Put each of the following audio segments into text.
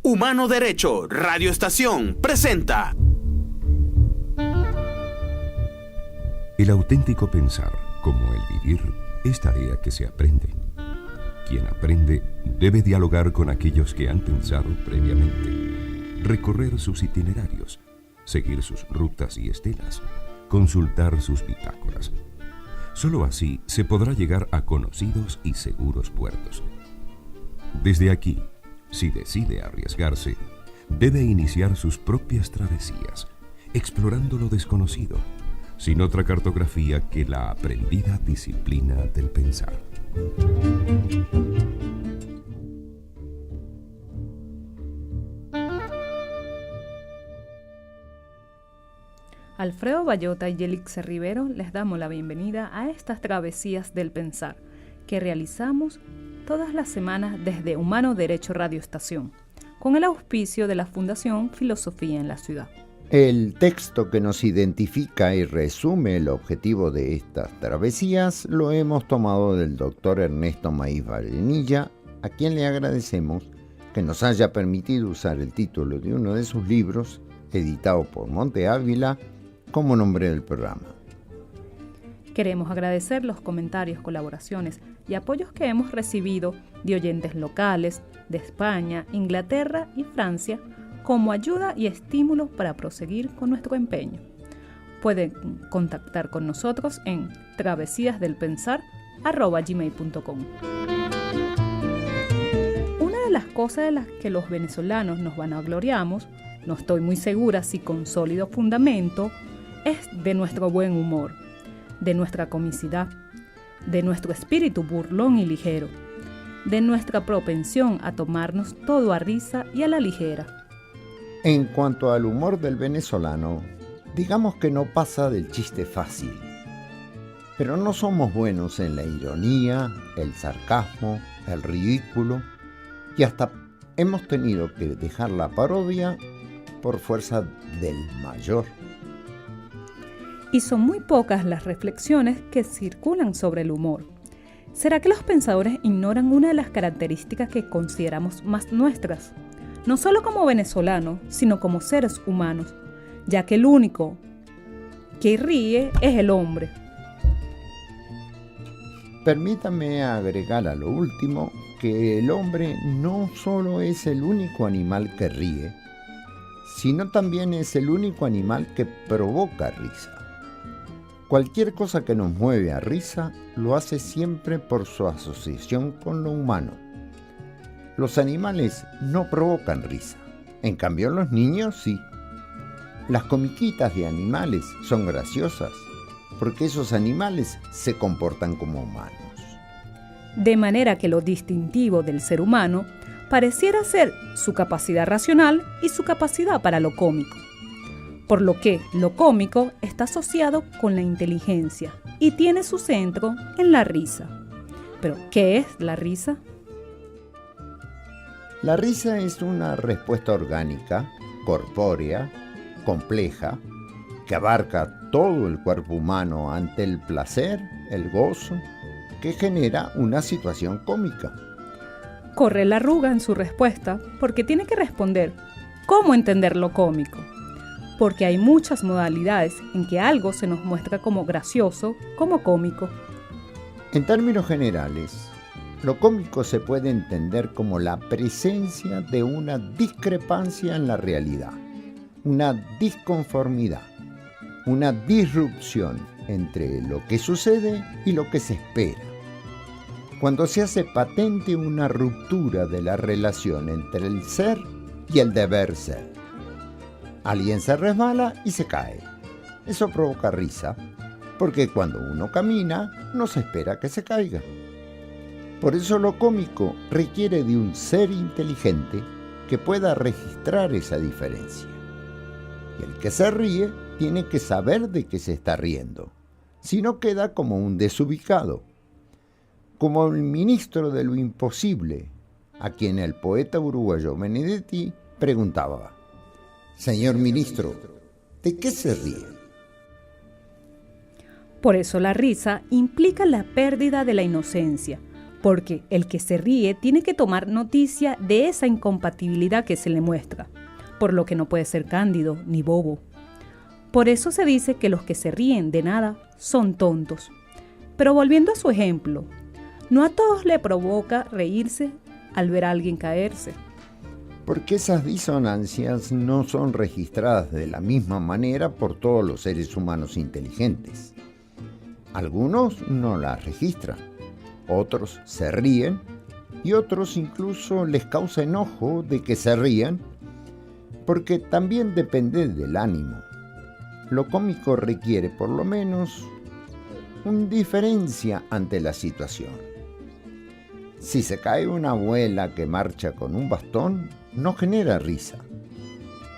Humano Derecho Radio Estación presenta. El auténtico pensar, como el vivir, es tarea que se aprende. Quien aprende debe dialogar con aquellos que han pensado previamente, recorrer sus itinerarios, seguir sus rutas y estelas, consultar sus bitácoras. Solo así se podrá llegar a conocidos y seguros puertos. Desde aquí, si decide arriesgarse, debe iniciar sus propias travesías, explorando lo desconocido, sin otra cartografía que la aprendida disciplina del pensar. Alfredo Bayota y Yelixe Rivero les damos la bienvenida a estas travesías del pensar que realizamos todas las semanas desde Humano Derecho Radio Estación, con el auspicio de la Fundación Filosofía en la Ciudad. El texto que nos identifica y resume el objetivo de estas travesías lo hemos tomado del doctor Ernesto Maíz Vallenilla, a quien le agradecemos que nos haya permitido usar el título de uno de sus libros, editado por Monte Ávila, como nombre del programa. Queremos agradecer los comentarios, colaboraciones y apoyos que hemos recibido de oyentes locales de España, Inglaterra y Francia, como ayuda y estímulo para proseguir con nuestro empeño. Pueden contactar con nosotros en travesíasdelpensar@gmail.com. Una de las cosas de las que los venezolanos nos vanagloriamos, no estoy muy segura si con sólido fundamento, es de nuestro buen humor, de nuestra comicidad, de nuestro espíritu burlón y ligero, de nuestra propensión a tomarnos todo a risa y a la ligera. En cuanto al humor del venezolano, digamos que no pasa del chiste fácil. Pero no somos buenos en la ironía, el sarcasmo, el ridículo, y hasta hemos tenido que dejar la parodia por fuerza del mayor. Y son muy pocas las reflexiones que circulan sobre el humor. ¿Será que los pensadores ignoran una de las características que consideramos más nuestras? No solo como venezolanos, sino como seres humanos, ya que el único que ríe es el hombre. Permítame agregar a lo último que el hombre no solo es el único animal que ríe, sino también es el único animal que provoca risa. Cualquier cosa que nos mueve a risa lo hace siempre por su asociación con lo humano. Los animales no provocan risa, en cambio los niños sí. Las comiquitas de animales son graciosas, porque esos animales se comportan como humanos. De manera que lo distintivo del ser humano pareciera ser su capacidad racional y su capacidad para lo cómico. Por lo que lo cómico está asociado con la inteligencia y tiene su centro en la risa. ¿Pero qué es la risa? La risa es una respuesta orgánica, corpórea, compleja, que abarca todo el cuerpo humano ante el placer, el gozo, que genera una situación cómica. Corre la arruga en su respuesta porque tiene que responder cómo entender lo cómico. Porque hay muchas modalidades en que algo se nos muestra como gracioso, como cómico. En términos generales, lo cómico se puede entender como la presencia de una discrepancia en la realidad, una disconformidad, una disrupción entre lo que sucede y lo que se espera. Cuando se hace patente una ruptura de la relación entre el ser y el deber ser. Alguien se resbala y se cae. Eso provoca risa, porque cuando uno camina no se espera que se caiga. Por eso lo cómico requiere de un ser inteligente que pueda registrar esa diferencia. Y el que se ríe tiene que saber de qué se está riendo, si no queda como un desubicado, como el ministro de lo imposible, a quien el poeta uruguayo Benedetti preguntaba: «Señor ministro, ¿de qué se ríe?». Por eso la risa implica la pérdida de la inocencia, porque el que se ríe tiene que tomar noticia de esa incompatibilidad que se le muestra, por lo que no puede ser cándido ni bobo. Por eso se dice que los que se ríen de nada son tontos. Pero volviendo a su ejemplo, no a todos le provoca reírse al ver a alguien caerse. Porque esas disonancias no son registradas de la misma manera por todos los seres humanos inteligentes. Algunos no las registran, otros se ríen y otros incluso les causa enojo de que se rían, porque también depende del ánimo. Lo cómico requiere por lo menos una diferencia ante la situación. Si se cae una abuela que marcha con un bastón, no genera risa,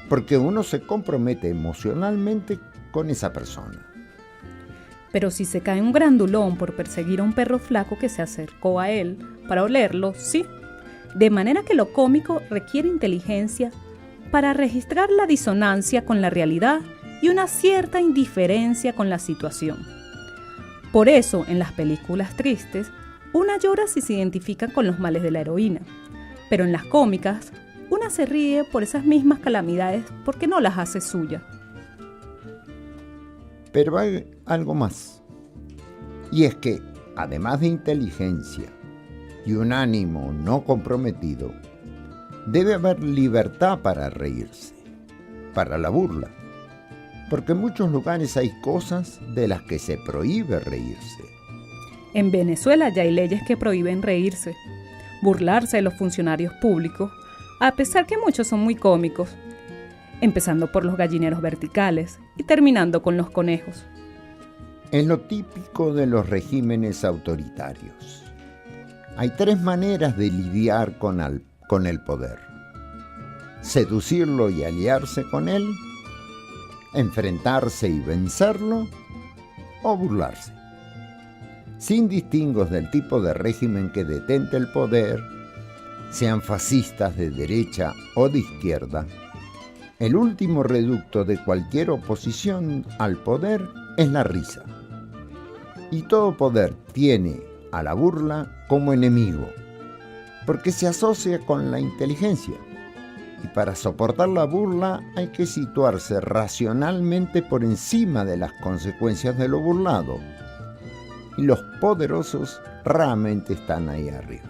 porque uno se compromete emocionalmente con esa persona. Pero si se cae un grandulón por perseguir a un perro flaco que se acercó a él para olerlo, sí. De manera que lo cómico requiere inteligencia para registrar la disonancia con la realidad y una cierta indiferencia con la situación. Por eso, en las películas tristes, una llora si se identifica con los males de la heroína, pero en las cómicas, una se ríe por esas mismas calamidades porque no las hace suya. Pero hay algo más, y es que, además de inteligencia y un ánimo no comprometido, debe haber libertad para reírse, para la burla, porque en muchos lugares hay cosas de las que se prohíbe reírse. En Venezuela ya hay leyes que prohíben reírse, burlarse de los funcionarios públicos, a pesar que muchos son muy cómicos, empezando por los gallineros verticales y terminando con los conejos. Es lo típico de los regímenes autoritarios. Hay tres maneras de lidiar con el poder: seducirlo y aliarse con él, enfrentarse y vencerlo, o burlarse. Sin distingos del tipo de régimen que detente el poder, sean fascistas de derecha o de izquierda, el último reducto de cualquier oposición al poder es la risa. Y todo poder tiene a la burla como enemigo, porque se asocia con la inteligencia. Y para soportar la burla hay que situarse racionalmente por encima de las consecuencias de lo burlado. Y los poderosos raramente están ahí arriba.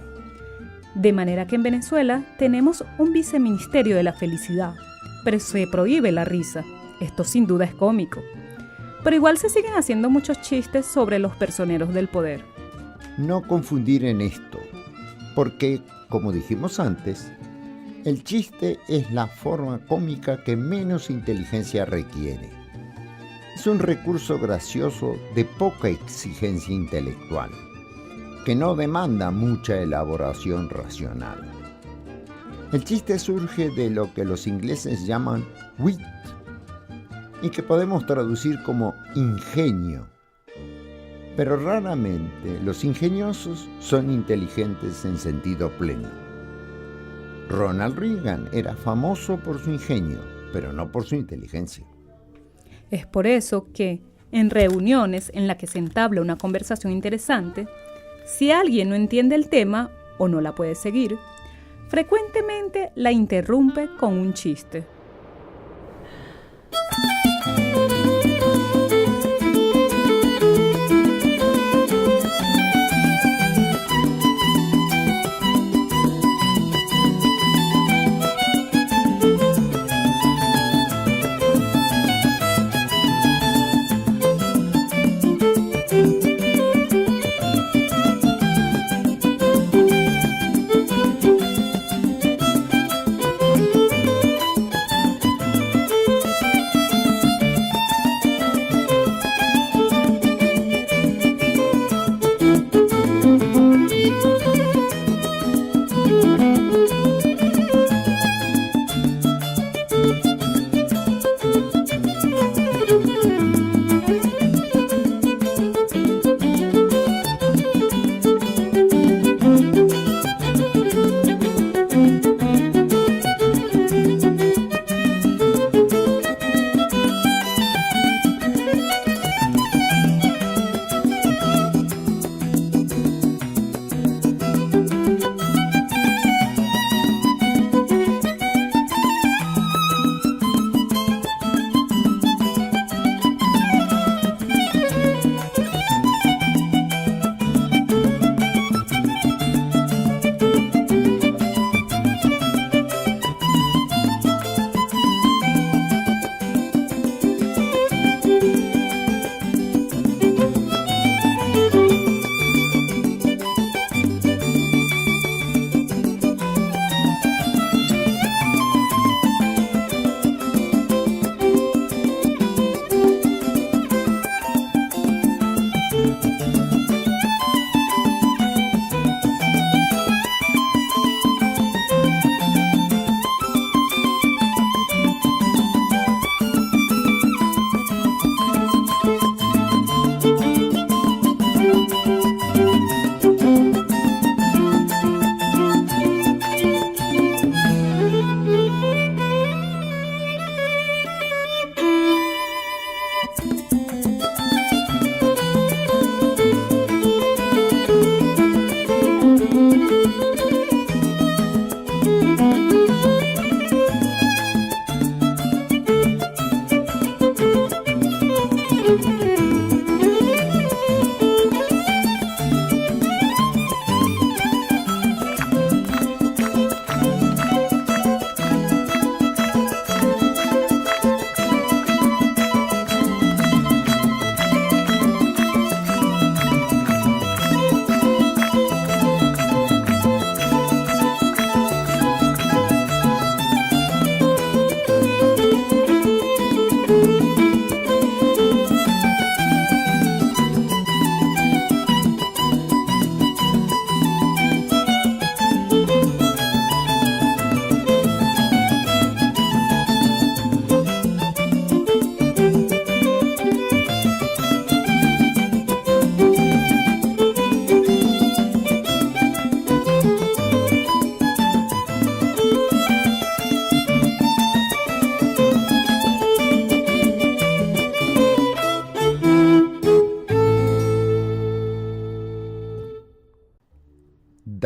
De manera que en Venezuela tenemos un viceministerio de la felicidad, pero se prohíbe la risa. Esto sin duda es cómico. Pero igual se siguen haciendo muchos chistes sobre los personeros del poder. No confundir en esto, porque, como dijimos antes, el chiste es la forma cómica que menos inteligencia requiere. Es un recurso gracioso de poca exigencia intelectual, que no demanda mucha elaboración racional. El chiste surge de lo que los ingleses llaman wit, y que podemos traducir como ingenio. Pero raramente los ingeniosos son inteligentes en sentido pleno. Ronald Reagan era famoso por su ingenio, pero no por su inteligencia. Es por eso que, en reuniones en las que se entabla una conversación interesante, si alguien no entiende el tema o no la puede seguir, frecuentemente la interrumpe con un chiste.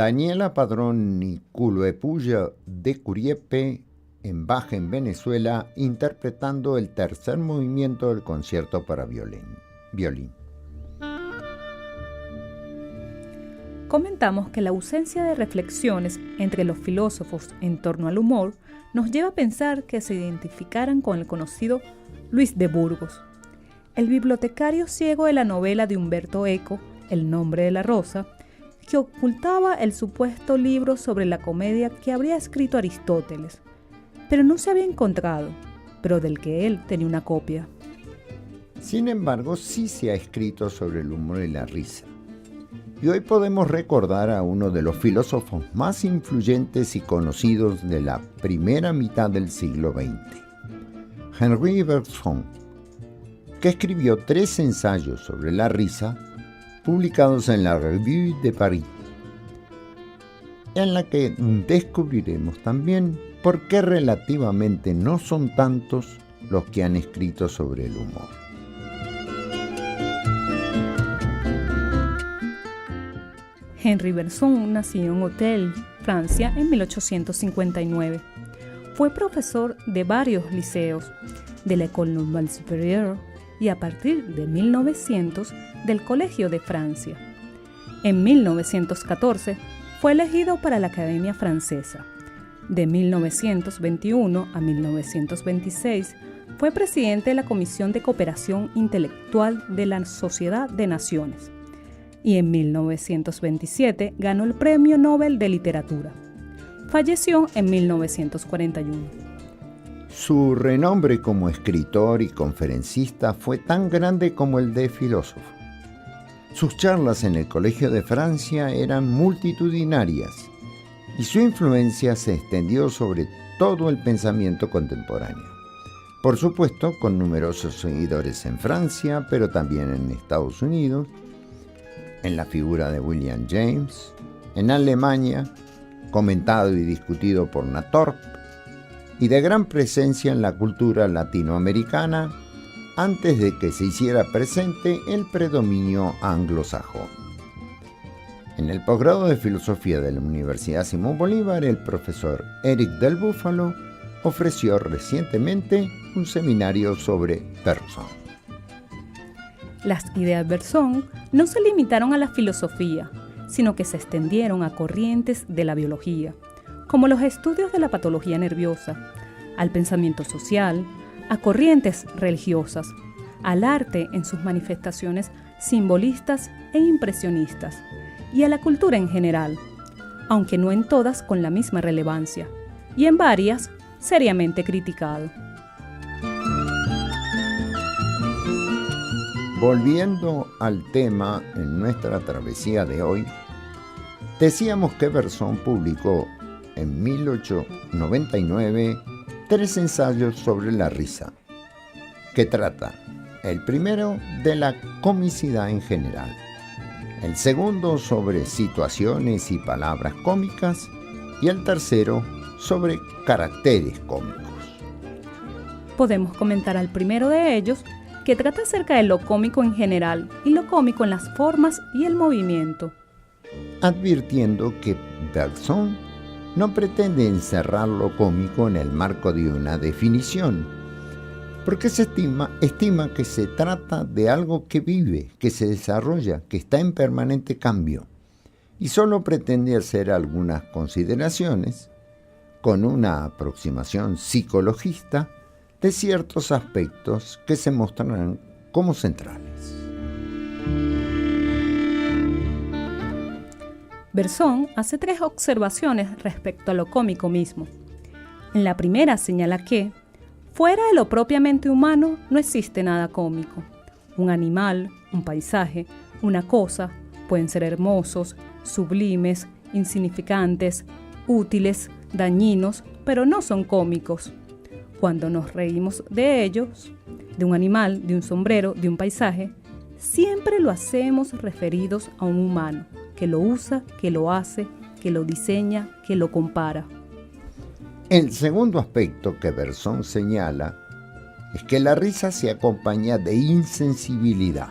Daniela Padrón Niculuepulla de Curiepe, en Baja en Venezuela, interpretando el tercer movimiento del concierto para violín. Comentamos que la ausencia de reflexiones entre los filósofos en torno al humor nos lleva a pensar que se identificaran con el conocido Luis de Burgos, el bibliotecario ciego de la novela de Humberto Eco, El nombre de la rosa, que ocultaba el supuesto libro sobre la comedia que habría escrito Aristóteles, pero no se había encontrado, pero del que él tenía una copia. Sin embargo, sí se ha escrito sobre el humor y la risa. Y hoy podemos recordar a uno de los filósofos más influyentes y conocidos de la primera mitad del siglo XX, Henri Bergson, que escribió 3 ensayos sobre la risa publicados en la Revue de París, en la que descubriremos también por qué relativamente no son tantos los que han escrito sobre el humor. Henri Bergson nació en Auteuil, Francia, en 1859. Fue profesor de varios liceos, de la École Normale Supérieure y a partir de 1900 del Colegio de Francia. En 1914 fue elegido para la Academia Francesa. De 1921 a 1926 fue presidente de la Comisión de Cooperación Intelectual de la Sociedad de Naciones. Y en 1927 ganó el Premio Nobel de Literatura. Falleció en 1941. Su renombre como escritor y conferencista fue tan grande como el de filósofo. Sus charlas en el Colegio de Francia eran multitudinarias y su influencia se extendió sobre todo el pensamiento contemporáneo. Por supuesto, con numerosos seguidores en Francia, pero también en Estados Unidos, en la figura de William James, en Alemania, comentado y discutido por Natorp, y de gran presencia en la cultura latinoamericana antes de que se hiciera presente el predominio anglosajón. En el posgrado de Filosofía de la Universidad Simón Bolívar, el profesor Eric del Búfalo ofreció recientemente un seminario sobre Bergson. Las ideas Bergson no se limitaron a la filosofía, sino que se extendieron a corrientes de la biología, como los estudios de la patología nerviosa, al pensamiento social, a corrientes religiosas, al arte en sus manifestaciones simbolistas e impresionistas, y a la cultura en general, aunque no en todas con la misma relevancia, y en varias seriamente criticado. Volviendo al tema en nuestra travesía de hoy, decíamos que Bergson publicó en 1899 3 ensayos sobre la risa, que trata, el primero, de la comicidad en general, el segundo sobre situaciones y palabras cómicas y el tercero sobre caracteres cómicos. Podemos comentar al primero de ellos, que trata acerca de lo cómico en general y lo cómico en las formas y el movimiento, advirtiendo que Bergson no pretende encerrar lo cómico en el marco de una definición, porque se estima que se trata de algo que vive, que se desarrolla, que está en permanente cambio, y solo pretende hacer algunas consideraciones con una aproximación psicologista de ciertos aspectos que se mostrarán como centrales. Berzón hace 3 observaciones respecto a lo cómico mismo. En la primera señala que, fuera de lo propiamente humano, no existe nada cómico. Un animal, un paisaje, una cosa, pueden ser hermosos, sublimes, insignificantes, útiles, dañinos, pero no son cómicos. Cuando nos reímos de ellos, de un animal, de un sombrero, de un paisaje, siempre lo hacemos referidos a un humano, que lo usa, que lo hace, que lo diseña, que lo compara. El segundo aspecto que Berzón señala es que la risa se acompaña de insensibilidad.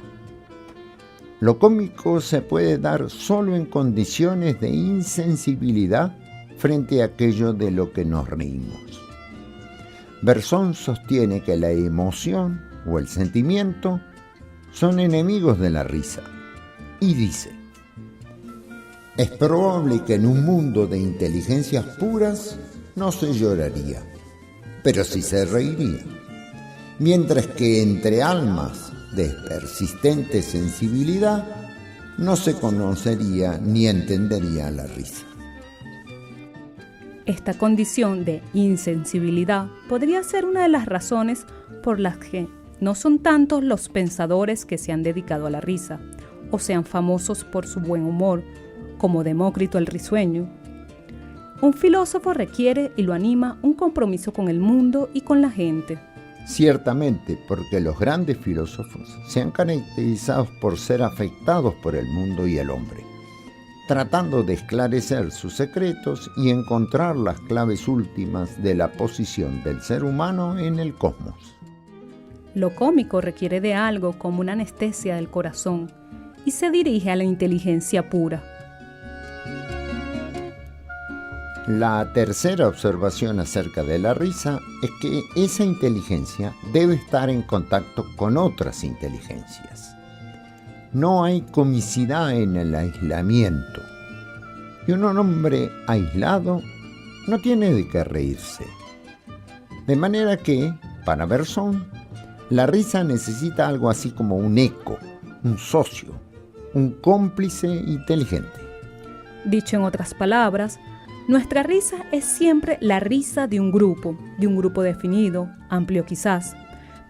Lo cómico se puede dar solo en condiciones de insensibilidad frente a aquello de lo que nos reímos. Berzón sostiene que la emoción o el sentimiento son enemigos de la risa y dice: es probable que en un mundo de inteligencias puras no se lloraría, pero sí se reiría, mientras que entre almas de persistente sensibilidad no se conocería ni entendería la risa. Esta condición de insensibilidad podría ser una de las razones por las que no son tantos los pensadores que se han dedicado a la risa, o sean famosos por su buen humor, como Demócrito el Risueño. Un filósofo requiere y lo anima un compromiso con el mundo y con la gente. Ciertamente, porque los grandes filósofos se han caracterizado por ser afectados por el mundo y el hombre, tratando de esclarecer sus secretos y encontrar las claves últimas de la posición del ser humano en el cosmos. Lo cómico requiere de algo como una anestesia del corazón y se dirige a la inteligencia pura. La tercera observación acerca de la risa es que esa inteligencia debe estar en contacto con otras inteligencias. No hay comicidad en el aislamiento, y un hombre aislado no tiene de qué reírse. De manera que, para Berzón, la risa necesita algo así como un eco, un socio, un cómplice inteligente. Dicho en otras palabras, nuestra risa es siempre la risa de un grupo definido, amplio quizás,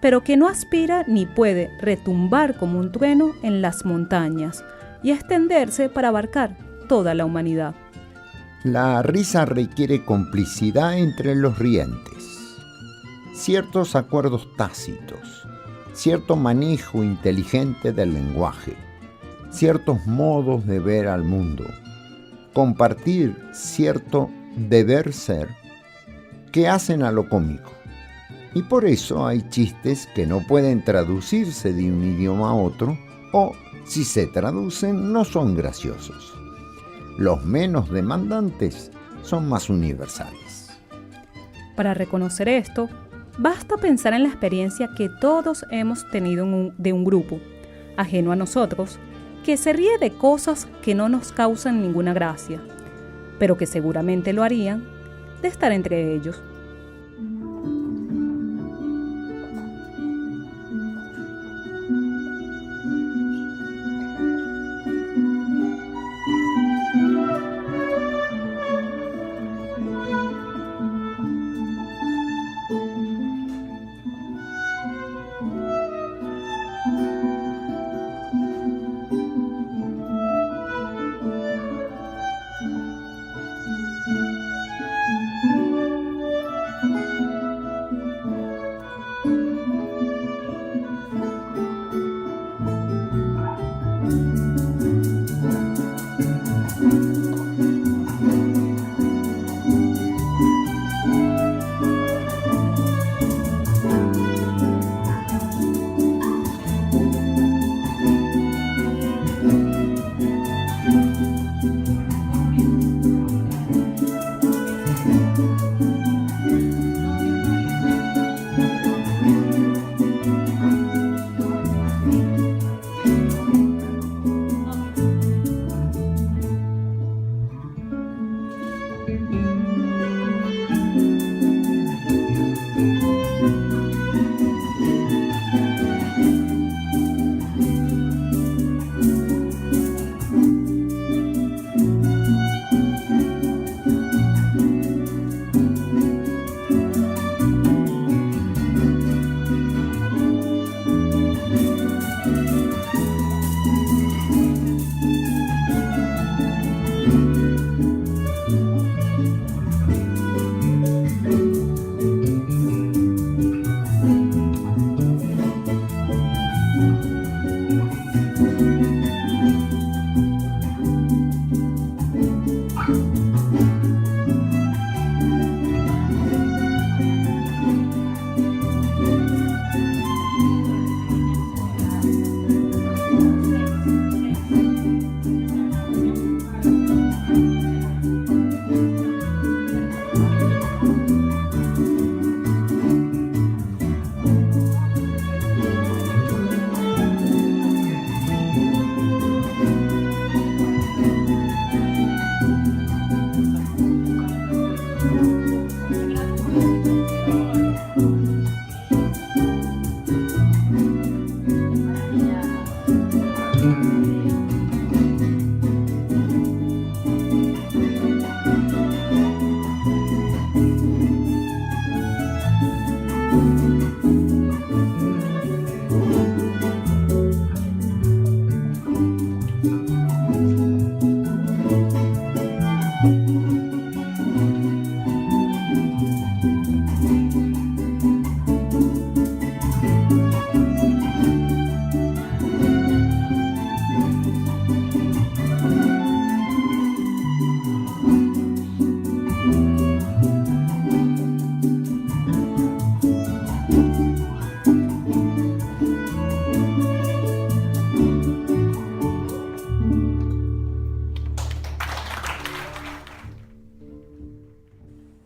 pero que no aspira ni puede retumbar como un trueno en las montañas y extenderse para abarcar toda la humanidad. La risa requiere complicidad entre los rientes, ciertos acuerdos tácitos, cierto manejo inteligente del lenguaje, ciertos modos de ver al mundo, compartir cierto deber ser que hacen a lo cómico. Y por eso hay chistes que no pueden traducirse de un idioma a otro, o si se traducen no son graciosos. Los menos demandantes son más universales. Para reconocer esto, basta pensar en la experiencia que todos hemos tenido de un grupo, ajeno a nosotros, que se ríe de cosas que no nos causan ninguna gracia, pero que seguramente lo harían de estar entre ellos.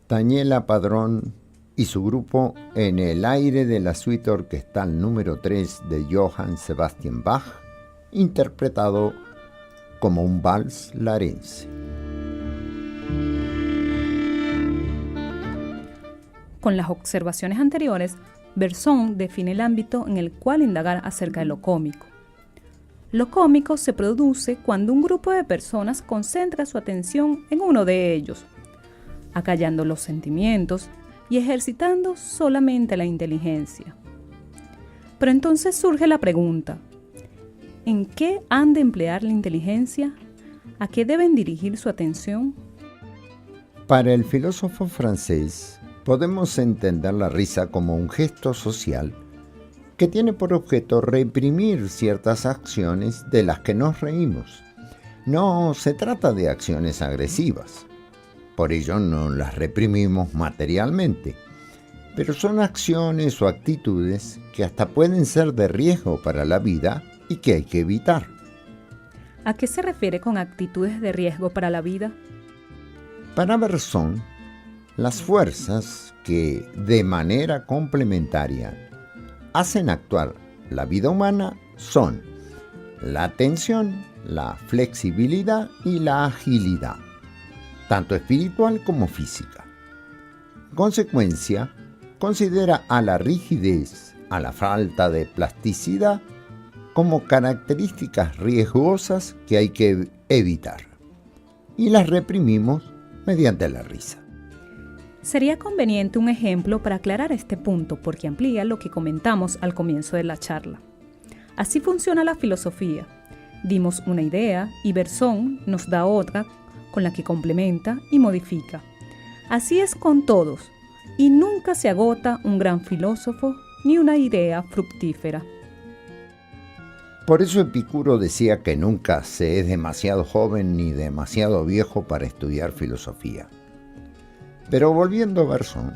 Daniela Padrón y su grupo En el aire de la suite orquestal número 3 de Johann Sebastian Bach, interpretado como un vals larense. Con las observaciones anteriores, Bergson define el ámbito en el cual indagar acerca de lo cómico. Lo cómico se produce cuando un grupo de personas concentra su atención en uno de ellos, acallando los sentimientos y ejercitando solamente la inteligencia. Pero entonces surge la pregunta: ¿en qué han de emplear la inteligencia? ¿A qué deben dirigir su atención? Para el filósofo francés, podemos entender la risa como un gesto social que tiene por objeto reprimir ciertas acciones de las que nos reímos. No se trata de acciones agresivas. Por ello no las reprimimos materialmente, pero son acciones o actitudes que hasta pueden ser de riesgo para la vida y que hay que evitar. ¿A qué se refiere con actitudes de riesgo para la vida? Para Bergson, las fuerzas que de manera complementaria hacen actuar la vida humana son la atención, la flexibilidad y la agilidad, tanto espiritual como física. En consecuencia, considera a la rigidez, a la falta de plasticidad, como características riesgosas que hay que evitar, y las reprimimos mediante la risa. Sería conveniente un ejemplo para aclarar este punto, porque amplía lo que comentamos al comienzo de la charla. Así funciona la filosofía. Dimos una idea y Bergson nos da otra con la que complementa y modifica. Así es con todos, y nunca se agota un gran filósofo ni una idea fructífera. Por eso Epicuro decía que nunca se es demasiado joven ni demasiado viejo para estudiar filosofía. Pero volviendo a Bergson,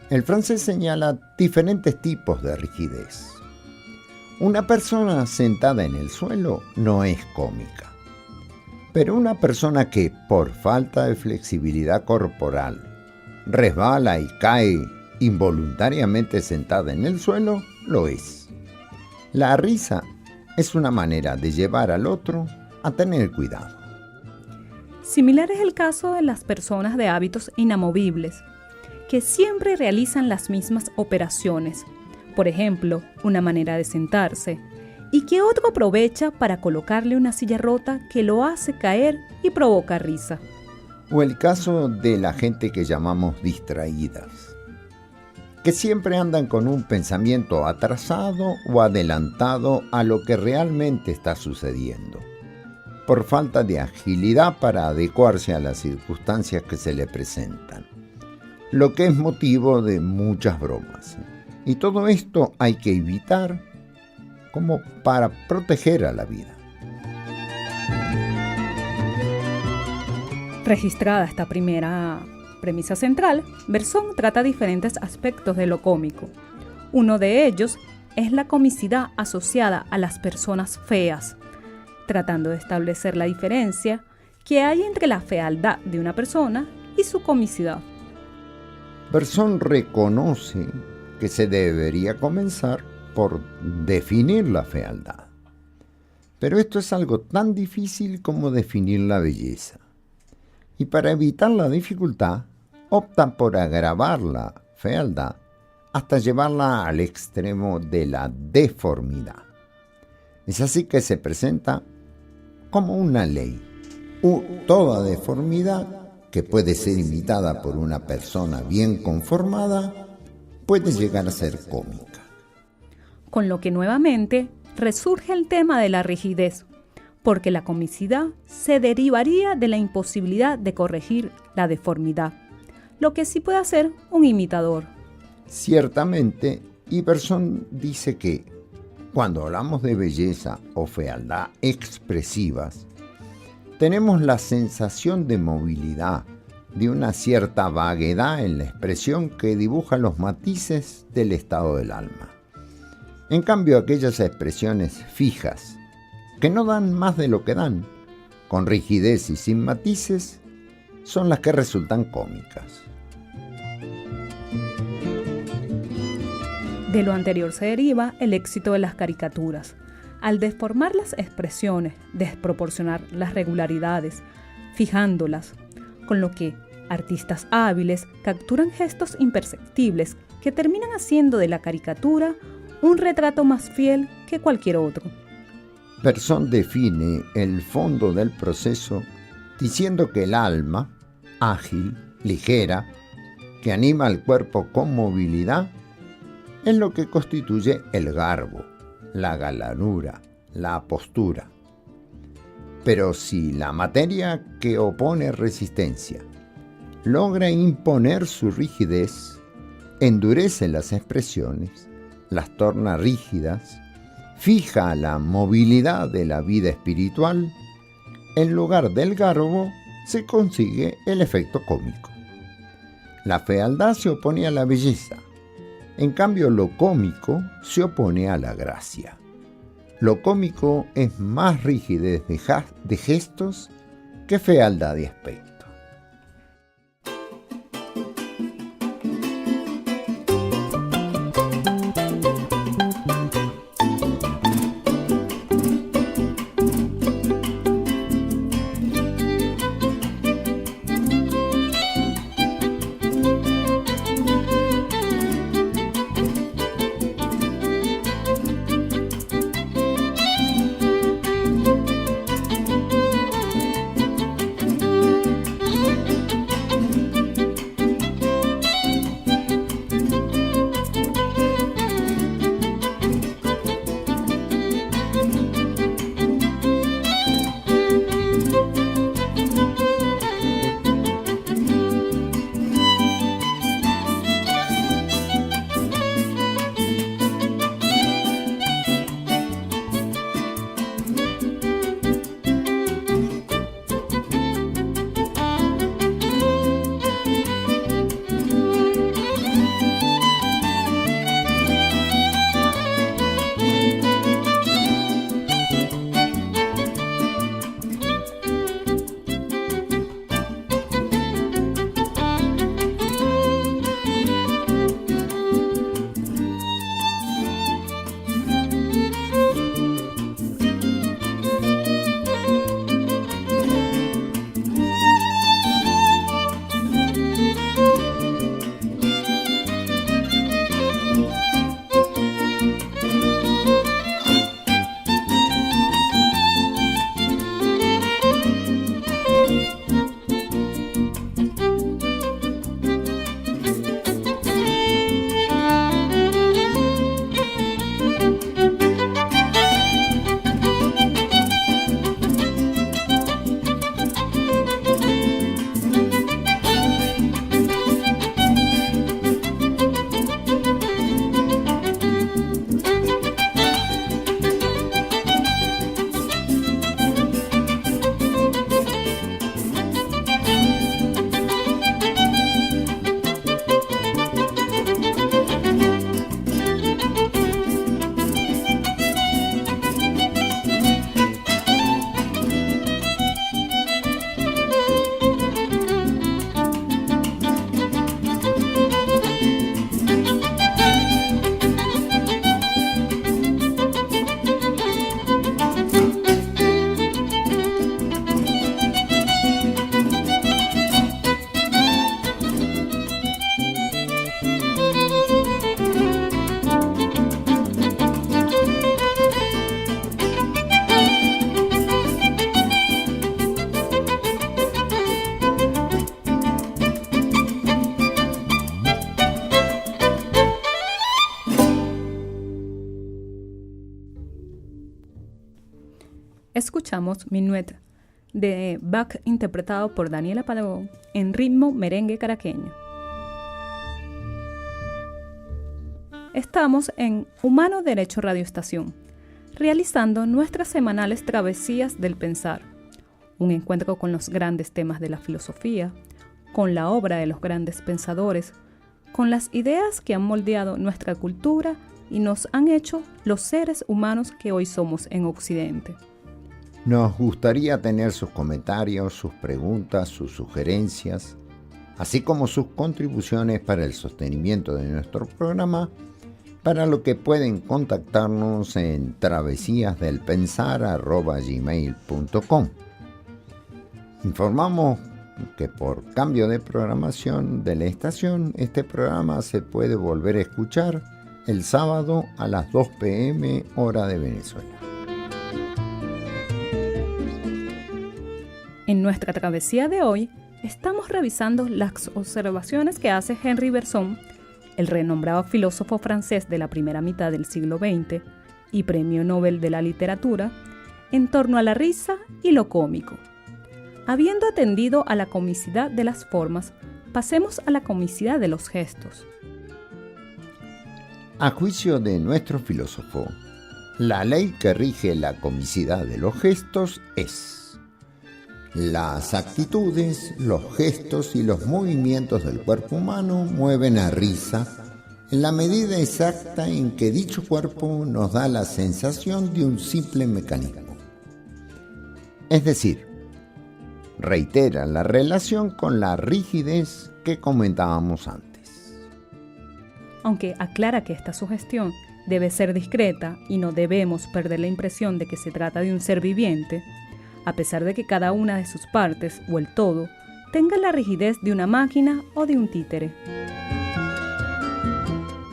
el francés señala diferentes tipos de rigidez. Una persona sentada en el suelo no es cómica. Pero una persona que, por falta de flexibilidad corporal resbala y cae involuntariamente sentada en el suelo, lo es. La risa es una manera de llevar al otro a tener cuidado. Similar es el caso de las personas de hábitos inamovibles, que siempre realizan las mismas operaciones, por ejemplo, una manera de sentarse, y que otro aprovecha para colocarle una silla rota que lo hace caer y provoca risa. O el caso de la gente que llamamos distraídas, que siempre andan con un pensamiento atrasado o adelantado a lo que realmente está sucediendo, por falta de agilidad para adecuarse a las circunstancias que se le presentan, lo que es motivo de muchas bromas. Y todo esto hay que evitar como para proteger a la vida. Registrada esta primera premisa central, Bersón trata diferentes aspectos de lo cómico. Uno de ellos es la comicidad asociada a las personas feas, tratando de establecer la diferencia que hay entre la fealdad de una persona y su comicidad. Bersón reconoce que se debería comenzar por definir la fealdad. Pero esto es algo tan difícil como definir la belleza. Y para evitar la dificultad, opta por agravar la fealdad hasta llevarla al extremo de la deformidad. Es así que se presenta como una ley. Toda deformidad que puede ser imitada por una persona bien conformada puede llegar a ser cómica. Con lo que nuevamente resurge el tema de la rigidez, porque la comicidad se derivaría de la imposibilidad de corregir la deformidad, lo que sí puede hacer un imitador. Ciertamente, Iverson dice que cuando hablamos de belleza o fealdad expresivas, tenemos la sensación de movilidad, de una cierta vaguedad en la expresión que dibuja los matices del estado del alma. En cambio, aquellas expresiones fijas, que no dan más de lo que dan, con rigidez y sin matices, son las que resultan cómicas. De lo anterior se deriva el éxito de las caricaturas. Al deformar las expresiones, desproporcionar las regularidades, fijándolas, con lo que artistas hábiles capturan gestos imperceptibles que terminan haciendo de la caricatura un retrato más fiel que cualquier otro. Bersón define el fondo del proceso diciendo que el alma, ágil, ligera, que anima al cuerpo con movilidad, es lo que constituye el garbo, la galanura, la postura. Pero si la materia que opone resistencia logra imponer su rigidez, endurece las expresiones, las torna rígidas, fija la movilidad de la vida espiritual, en lugar del garbo se consigue el efecto cómico. La fealdad se opone a la belleza, en cambio lo cómico se opone a la gracia. Lo cómico es más rigidez de gestos que fealdad de aspecto. escuchamos Minuet de Bach interpretado por Daniela Paragón en ritmo merengue caraqueño. Estamos en Humano Derecho Radio Estación, realizando nuestras semanales travesías del pensar, un encuentro con los grandes temas de la filosofía, con la obra de los grandes pensadores, con las ideas que han moldeado nuestra cultura y nos han hecho los seres humanos que hoy somos en Occidente. Nos gustaría tener sus comentarios, sus preguntas, sus sugerencias, así como sus contribuciones para el sostenimiento de nuestro programa, para lo que pueden contactarnos en travesíasdelpensar@gmail.com. Informamos que por cambio de programación de la estación, este programa se puede volver a escuchar el sábado a las 2 p.m. hora de Venezuela. En nuestra travesía de hoy, estamos revisando las observaciones que hace Henri Bergson, el renombrado filósofo francés de la primera mitad del siglo XX y Premio Nobel de la Literatura, en torno a la risa y lo cómico. Habiendo atendido a la comicidad de las formas, pasemos a la comicidad de los gestos. A juicio de nuestro filósofo, la ley que rige la comicidad de los gestos es: las actitudes, los gestos y los movimientos del cuerpo humano mueven a risa en la medida exacta en que dicho cuerpo nos da la sensación de un simple mecanismo. Es decir, reitera la relación con la rigidez que comentábamos antes. Aunque aclara que esta sugestión debe ser discreta y no debemos perder la impresión de que se trata de un ser viviente, a pesar de que cada una de sus partes o el todo tenga la rigidez de una máquina o de un títere.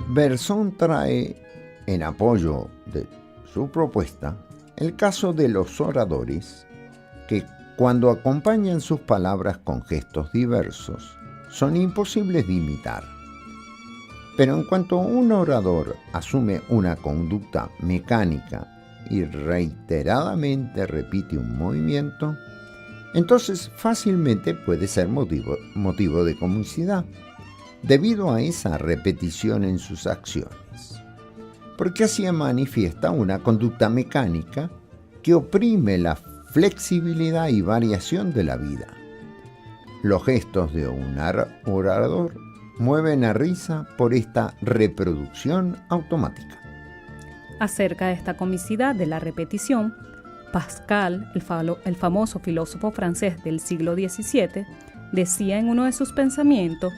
Bergson trae en apoyo de su propuesta el caso de los oradores que, cuando acompañan sus palabras con gestos diversos, son imposibles de imitar. Pero en cuanto un orador asume una conducta mecánica y reiteradamente repite un movimiento, entonces fácilmente puede ser motivo de comicidad, debido a esa repetición en sus acciones, porque así manifiesta una conducta mecánica que oprime la flexibilidad y variación de la vida. Los gestos de un orador mueven a risa por esta reproducción automática. Acerca de esta comicidad de la repetición, Pascal, el famoso filósofo francés del siglo XVII, decía en uno de sus pensamientos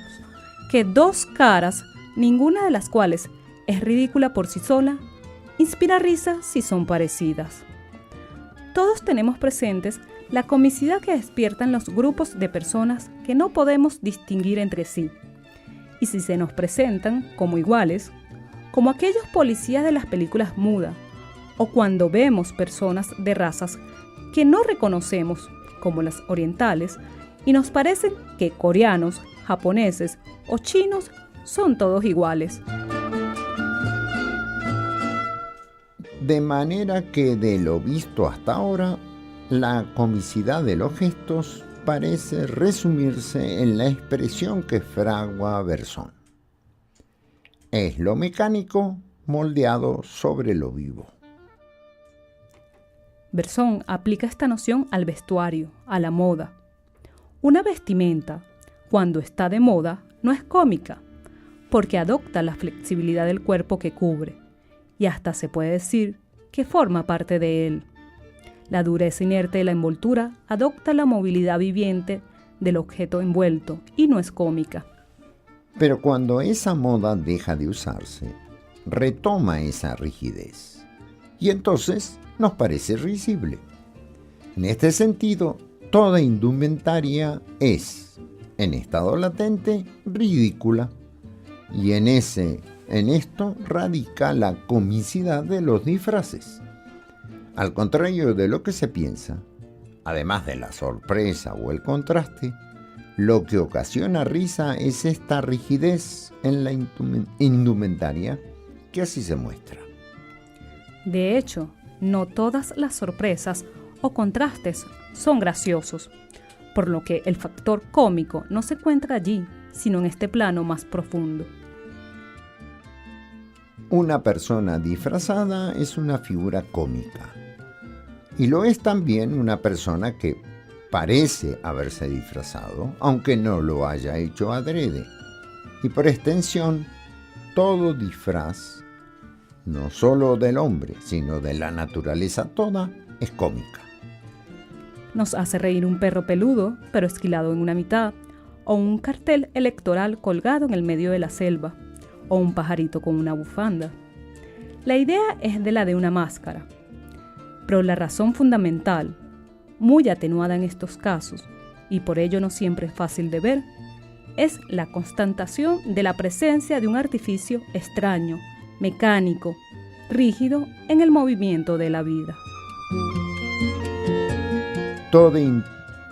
que dos caras, ninguna de las cuales es ridícula por sí sola, inspira risa si son parecidas. Todos tenemos presentes la comicidad que despiertan los grupos de personas que no podemos distinguir entre sí, y si se nos presentan como iguales, como aquellos policías de las películas mudas, o cuando vemos personas de razas que no reconocemos, como las orientales, y nos parecen que coreanos, japoneses o chinos son todos iguales. De manera que de lo visto hasta ahora, la comicidad de los gestos parece resumirse en la expresión que fragua Bergson. Es lo mecánico moldeado sobre lo vivo. Bergson aplica esta noción al vestuario, a la moda. Una vestimenta, cuando está de moda, no es cómica, porque adopta la flexibilidad del cuerpo que cubre, y hasta se puede decir que forma parte de él. La dureza inerte de la envoltura adopta la movilidad viviente del objeto envuelto y no es cómica. Pero cuando esa moda deja de usarse, retoma esa rigidez, y entonces nos parece risible. En este sentido, toda indumentaria es, en estado latente, ridícula, y en esto radica la comicidad de los disfraces. Al contrario de lo que se piensa, además de la sorpresa o el contraste, lo que ocasiona risa es esta rigidez en la indumentaria que así se muestra. De hecho, no todas las sorpresas o contrastes son graciosos, por lo que el factor cómico no se encuentra allí, sino en este plano más profundo. Una persona disfrazada es una figura cómica. Y lo es también una persona que parece haberse disfrazado, aunque no lo haya hecho adrede. Y por extensión, todo disfraz, no solo del hombre, sino de la naturaleza toda, es cómica. Nos hace reír un perro peludo, pero esquilado en una mitad, o un cartel electoral colgado en el medio de la selva, o un pajarito con una bufanda. La idea es de la de una máscara, pero la razón fundamental, muy atenuada en estos casos, y por ello no siempre es fácil de ver, es la constatación de la presencia de un artificio extraño, mecánico, rígido en el movimiento de la vida. Toda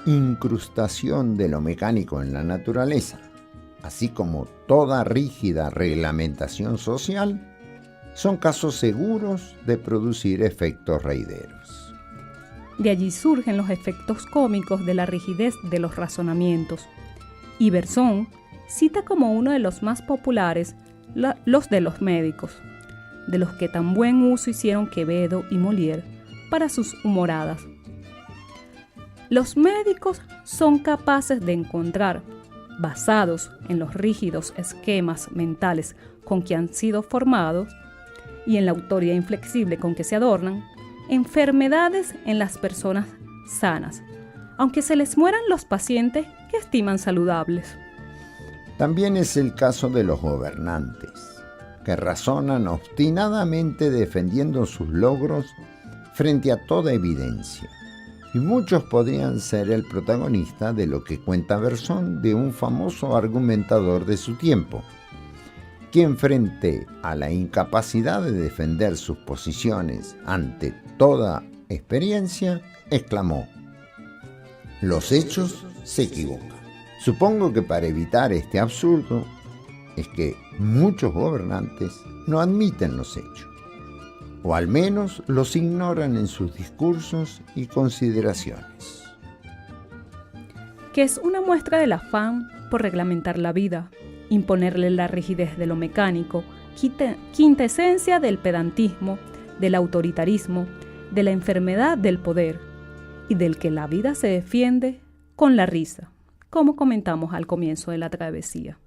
incrustación de lo mecánico en la naturaleza, así como toda rígida reglamentación social, son casos seguros de producir efectos reideros. De allí surgen los efectos cómicos de la rigidez de los razonamientos. Iverson cita como uno de los más populares los de los médicos, de los que tan buen uso hicieron Quevedo y Molière para sus humoradas. Los médicos son capaces de encontrar, basados en los rígidos esquemas mentales con que han sido formados y en la autoridad inflexible con que se adornan, enfermedades en las personas sanas, aunque se les mueran los pacientes que estiman saludables. También es el caso de los gobernantes, que razonan obstinadamente defendiendo sus logros frente a toda evidencia. Y muchos podrían ser el protagonista de lo que cuenta Bersón de un famoso argumentador de su tiempo, quien frente a la incapacidad de defender sus posiciones ante toda experiencia, exclamó: «Los hechos se equivocan». Supongo que para evitar este absurdo es que muchos gobernantes no admiten los hechos, o al menos los ignoran en sus discursos y consideraciones. Que es una muestra del afán por reglamentar la vida, imponerle la rigidez de lo mecánico, quintesencia del pedantismo, del autoritarismo, de la enfermedad del poder, y del que la vida se defiende con la risa, como comentamos al comienzo de la travesía.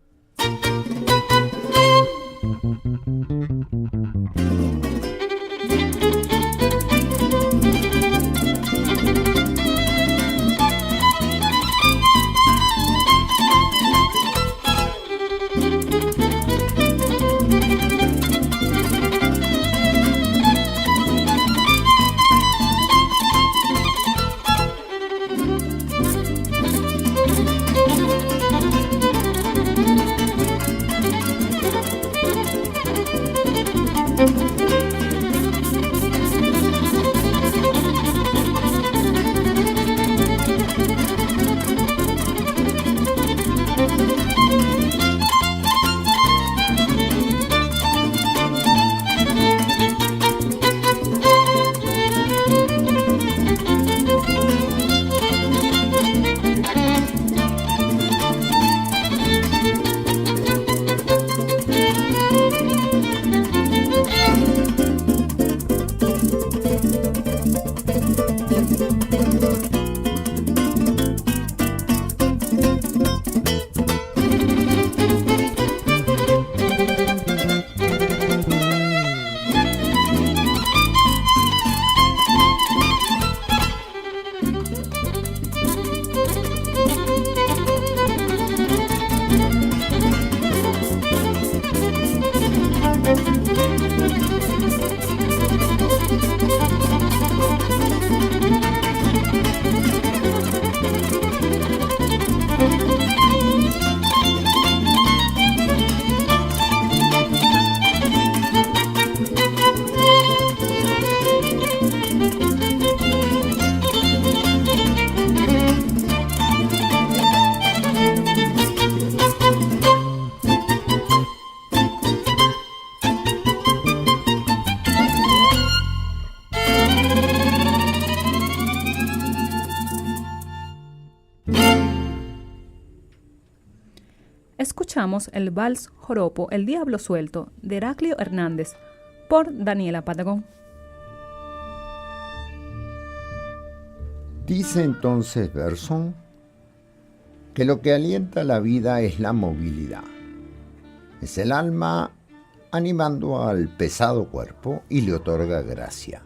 escuchamos el vals joropo El Diablo Suelto de Heraclio Hernández por Daniela Padrón. Dice entonces Bergson que lo que alienta la vida es la movilidad. Es el alma animando al pesado cuerpo y le otorga gracia.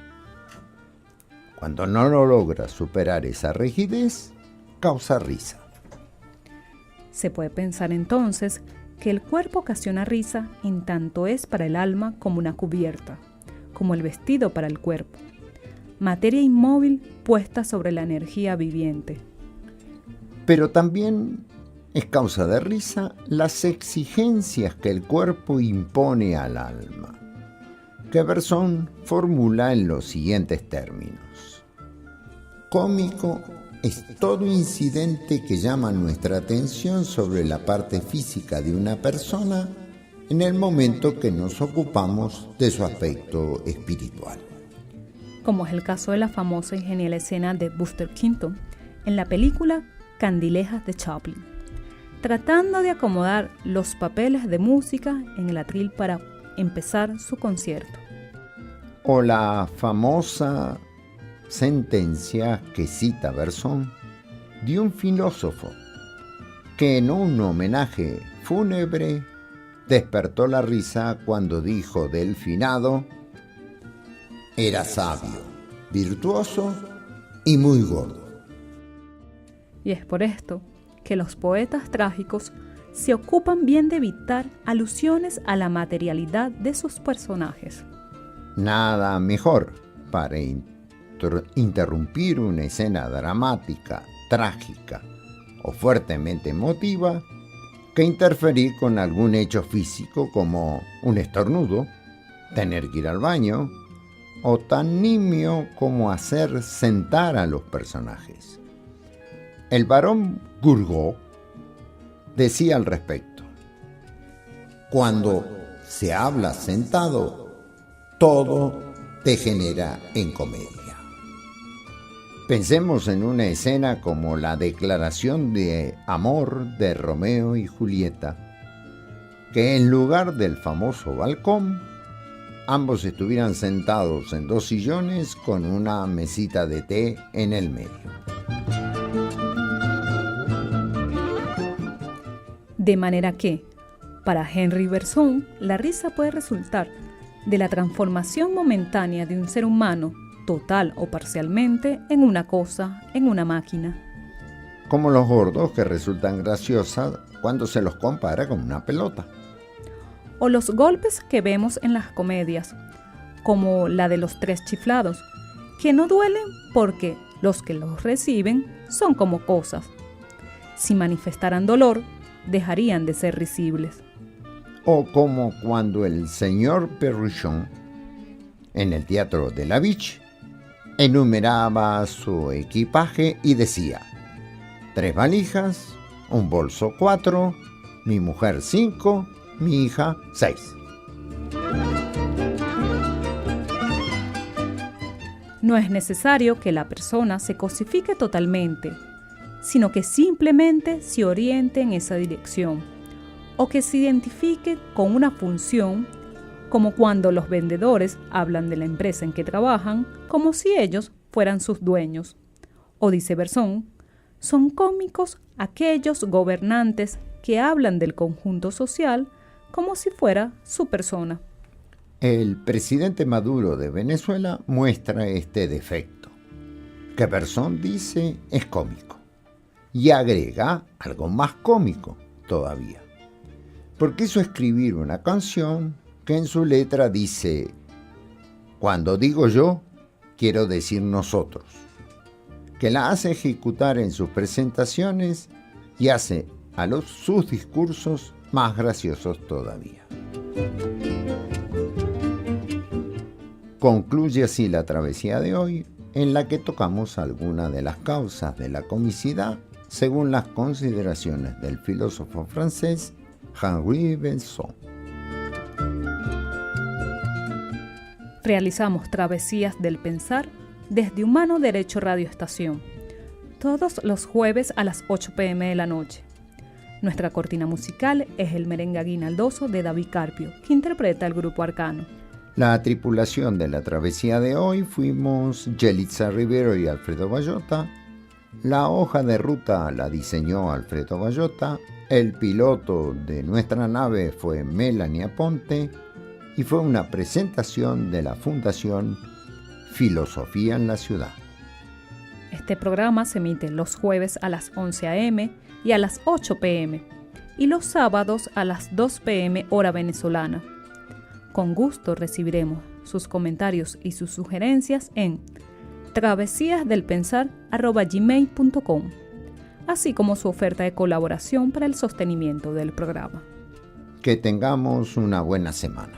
Cuando no lo logra superar esa rigidez, causa risa. Se puede pensar entonces que el cuerpo ocasiona risa en tanto es para el alma como una cubierta, como el vestido para el cuerpo, materia inmóvil puesta sobre la energía viviente. Pero también es causa de risa las exigencias que el cuerpo impone al alma, que Bergson formula en los siguientes términos. Cómico es todo incidente que llama nuestra atención sobre la parte física de una persona en el momento que nos ocupamos de su aspecto espiritual. Como es el caso de la famosa y genial escena de Buster Keaton en la película Candilejas de Chaplin, tratando de acomodar los papeles de música en el atril para empezar su concierto. O la famosa sentencia que cita Bergson de un filósofo que en un homenaje fúnebre despertó la risa cuando dijo del finado: era sabio, virtuoso y muy gordo. Y es por esto que los poetas trágicos se ocupan bien de evitar alusiones a la materialidad de sus personajes. Nada mejor para interrumpir una escena dramática, trágica o fuertemente emotiva que interferir con algún hecho físico como un estornudo, tener que ir al baño o tan nimio como hacer sentar a los personajes. El barón Gourgaud decía al respecto: cuando se habla sentado, todo degenera en comedia. Pensemos en una escena como la declaración de amor de Romeo y Julieta, que en lugar del famoso balcón, ambos estuvieran sentados en 2 sillones con una mesita de té en el medio. De manera que, para Henry Bergson, la risa puede resultar de la transformación momentánea de un ser humano, total o parcialmente, en una cosa, en una máquina. Como los gordos que resultan graciosas cuando se los compara con una pelota. O los golpes que vemos en las comedias, como la de los 3 chiflados, que no duelen porque los que los reciben son como cosas. Si manifestaran dolor, dejarían de ser risibles. O como cuando el señor Perruchon, en el teatro de la Biche, enumeraba su equipaje y decía: 3 valijas, un bolso 4, mi mujer 5, mi hija 6. No es necesario que la persona se cosifique totalmente, sino que simplemente se oriente en esa dirección, o que se identifique con una función, como cuando los vendedores hablan de la empresa en que trabajan como si ellos fueran sus dueños. O dice Bergson, son cómicos aquellos gobernantes que hablan del conjunto social como si fuera su persona. El presidente Maduro de Venezuela muestra este defecto, que Bergson dice es cómico, y agrega algo más cómico todavía, porque quiso escribir una canción que en su letra dice: cuando digo yo, quiero decir nosotros, que la hace ejecutar en sus presentaciones y hace a sus discursos más graciosos todavía. Concluye así la travesía de hoy, en la que tocamos algunas de las causas de la comicidad según las consideraciones del filósofo francés Henry Bergson. Realizamos Travesías del Pensar desde Humano Derecho Radio Estación, todos los jueves a las 8 p.m. de la noche. Nuestra cortina musical es el merengue aguinaldoso de David Carpio, que interpreta el grupo Arcano. La tripulación de la travesía de hoy fuimos Yelitza Rivero y Alfredo Bayota. La hoja de ruta la diseñó Alfredo Bayota. El piloto de nuestra nave fue Melanie Aponte y fue una presentación de la Fundación Filosofía en la Ciudad. Este programa se emite los jueves a las 11 a.m. y a las 8 p.m. y los sábados a las 2 p.m. hora venezolana. Con gusto recibiremos sus comentarios y sus sugerencias en travesíasdelpensar@gmail.com, así como su oferta de colaboración para el sostenimiento del programa. Que tengamos una buena semana.